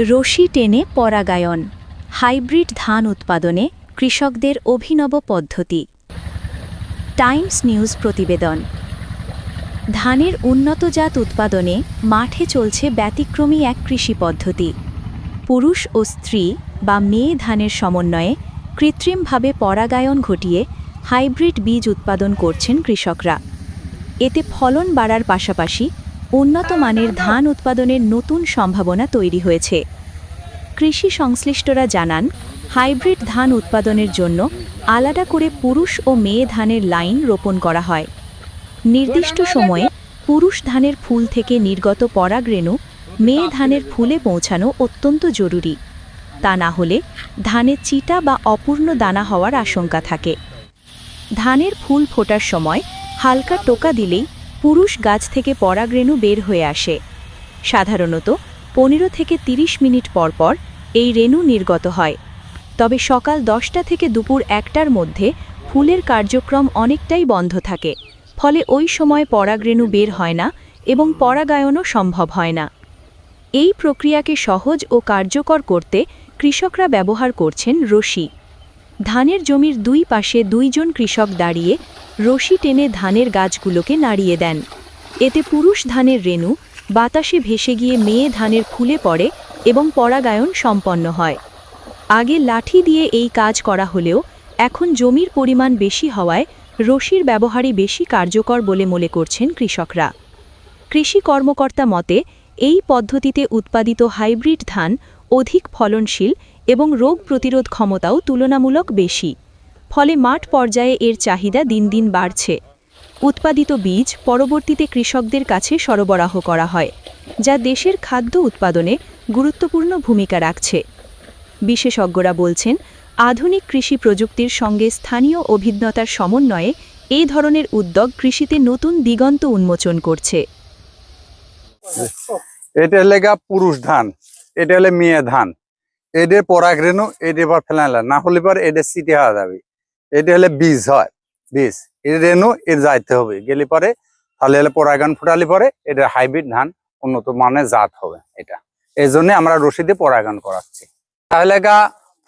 রশি টেনে পরাগায়ন, হাইব্রিড ধান উৎপাদনে কৃষকদের অভিনব পদ্ধতি। টাইমস নিউজ প্রতিবেদন। ধানের উন্নত জাত উৎপাদনে মাঠে চলছে ব্যতিক্রমী এক কৃষি পদ্ধতি। পুরুষ ও স্ত্রী বা মেয়ে ধানের সমন্বয়ে কৃত্রিমভাবে পরাগায়ন ঘটিয়ে হাইব্রিড বীজ উৎপাদন করছেন কৃষকরা। এতে ফলন বাড়ার পাশাপাশি উন্নত মানের ধান উৎপাদনের নতুন সম্ভাবনা তৈরি হয়েছে। কৃষি সংশ্লিষ্টরা জানান, হাইব্রিড ধান উৎপাদনের জন্য আলাদা করে পুরুষ ও মেয়ে ধানের লাইন রোপণ করা হয়। নির্দিষ্ট সময়ে পুরুষ ধানের ফুল থেকে নির্গত পরাগরেণু মেয়ে ধানের ফুলে পৌঁছানো অত্যন্ত জরুরি। তা না হলে ধানে চিটা বা অপূর্ণ দানা হওয়ার আশঙ্কা থাকে। ধানের ফুল ফোটার সময় হালকা টোকা দিলেই পুরুষ গাছ থেকে পরাগরেণু বের হয়ে আসে। সাধারণত 15 থেকে 30 মিনিট পর পর এই রেণু নির্গত হয়। তবে সকাল 10টা থেকে দুপুর 1টার মধ্যে ফুলের কার্যক্রম অনেকটাই বন্ধ থাকে, ফলে ওই সময় পরাগরেণু বের হয় না এবং পরাগায়নও সম্ভব হয় না। এই প্রক্রিয়াকে সহজ ও কার্যকর করতে কৃষকরা ব্যবহার করছেন রশি। ধানের জমির দুই পাশে 2 জন কৃষক দাঁড়িয়ে রশি টেনে ধানের গাছগুলোকে নাড়িয়ে দেন। এতে পুরুষ ধানের রেণু বাতাসে ভেসে গিয়ে মেয়ে ধানের ফুলে পড়ে এবং পরাগায়ন সম্পন্ন হয়। আগে লাঠি দিয়ে এই কাজ করা হলেও এখন জমির পরিমাণ বেশি হওয়ায় রশির ব্যবহারই বেশি কার্যকর বলে মনে করছেন কৃষকরা। কৃষি কর্মকর্তা মতে, এই পদ্ধতিতে উৎপাদিত হাইব্রিড ধান অধিক ফলনশীল এবং রোগ প্রতিরোধ ক্ষমতাও তুলনামূলক বেশি। ফলে মাঠ পর্যায়ে এর চাহিদা দিন দিন বাড়ছে। উৎপাদিত বীজ পরবর্তীতে কৃষকদের কাছে সরবরাহ করা হয়, যা দেশের খাদ্য উৎপাদনে গুরুত্বপূর্ণ ভূমিকা রাখছে। বিশেষজ্ঞরা বলছেন, আধুনিক কৃষি প্রযুক্তির সঙ্গে স্থানীয় অভিজ্ঞতার সমন্বয়ে এই ধরনের উদ্যোগ কৃষিতে নতুন দিগন্ত উন্মোচন করছে। এটা হলে পুরুষ ধান, এটা হলে মেয়ে ধান। এদের পরাগরেণু এটা এবার ফেলাইলা না হলে পর এটা সিটে হওয়া যাবে। এটা হলে বীজ হয়, বীজ এর রেণু এর যাইতে হবে, গেলে পরে তাহলে হলে পরাগায়ন ফুটালে পরে এটা হাইব্রিড ধান উন্নত মানের জাত হবে। এটা এই জন্য আমরা রশি দিয়ে পরাগায়ন করাচ্ছি। তাহলে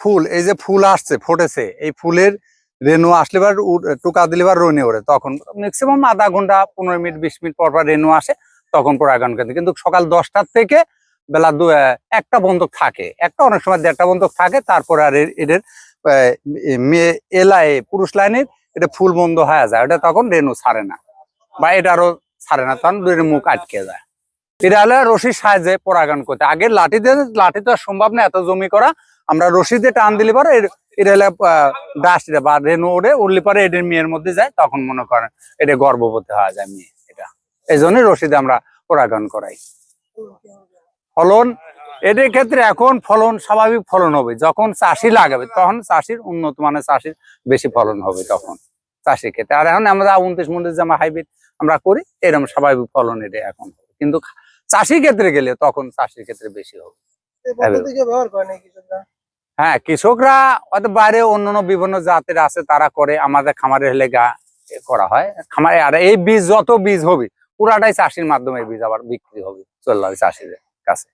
ফুল, এই যে ফুল আসছে ফুটেছে, এই ফুলের রেণু আসলে বার টোকা দিলে বার রনে ওরে, তখন ম্যাক্সিমাম আধা ঘন্টা 15 মিনিট 20 মিনিট পর পর রেণু আসে, তখন পরাগায়ন করতে। কিন্তু সকাল 10টার থেকে বেলা 1টা বন্ধক থাকে, একটা অনেক সময় 1টা বন্ধক থাকে। তারপরে আর এদের পুরুষ লাইনের এটা ফুল বন্ধ হয়ে যায়, এটা তখন রেণু ছাড়ে না বা এটা আরো ছাড়ে না, তখন মুখ আটকে যায়। এটা হলে রশির সাহায্যে পরাগায়ন করতে। আগে লাঠি তো আর সম্ভব না এত জমি করা, আমরা রশি দিয়ে টান দিলে পরে এটা হলে ডাস্ট বা রেণু উঠলে পরে এদের মেয়ের মধ্যে যায়, তখন মনে করেন এটা গর্ভবতী হওয়া যায় মেয়ে। এটা এই জন্য রশি দিয়ে আমরা পরাগায়ন করাই। ফলন এদের ক্ষেত্রে এখন ফলন স্বাভাবিক ফলন হবে, যখন চাষি লাগাবে তখন চাষির উন্নত মানের চাষির বেশি ফলন হবে তখন চাষির ক্ষেত্রে। আর এখন আমরা 29 যে হাইব্রিড আমরা করি, এরকম স্বাভাবিক ফলন এটা এখন হবে। কিন্তু চাষির ক্ষেত্রে গেলে তখন চাষির ক্ষেত্রে বেশি হবে। হ্যাঁ, কৃষকরা হয়তো বাইরে অন্যান্য বিভিন্ন জাতের আছে তারা করে, আমাদের খামারে হলে করা হয় খামারে। আর এই বীজ যত বীজ হবে পুরাটাই চাষির মাধ্যমে বীজ আবার বিক্রি হবে চল্লারি চাষিদের কাছে।